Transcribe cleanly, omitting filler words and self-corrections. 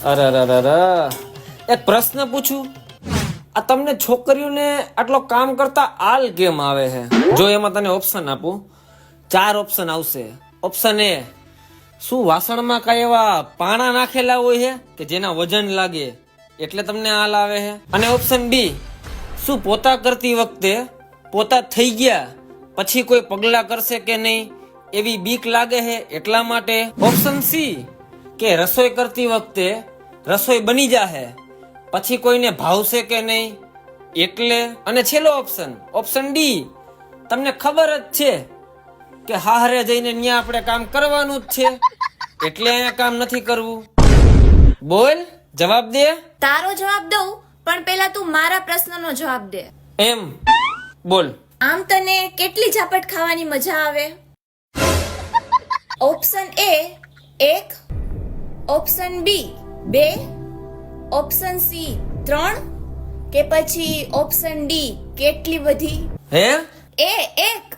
અરે અરે અરે, એક પ્રશ્ન પૂછું, આ તમને છોકરીઓને આટલો કામ કરતા આલ કેમ આવે છે? જો એમાં તને ઓપ્શન આપું, 4 ઓપ્શન આવશે. ઓપ્શન એ, શું વાસણમાં કઈ એવા પાણા નાખેલા હોય છે કે જેના વજન લાગે એટલે તમને આલ આવે છે? અને ઓપ્શન બી, શું પોતા કરતી વખતે પોતા થઈ ગયા પછી કોઈ પગલા કરશે કે નહીં એવી બીક લાગે છે એટલા માટે? ઓપ્શન સી, કે રસોઈ કરતી વખતે રસોઈ બની જાહે પછી કોઈને ભાવશે કે નહીં એટલે? અને છેલ્લો ઓપ્શન, ઓપ્શન ડી, તમને ખબર જ છે કે હાહરે જઈને ન્યા આપણે કામ કરવાનું જ છે એટલે અહીંયા કામ નથી કરવું. બોલ, જવાબ દે. તારો જવાબ દઉં, પણ પેલા તું મારા પ્રશ્નનો જવાબ દે. એમ બોલ. આમ તને કેટલી ઝાપટ ખાવાની મજા આવે? Option A 1, option B 2, option C 3 કે પછી ઓપ્શન ડી કેટલી બધી? હે? એ 1,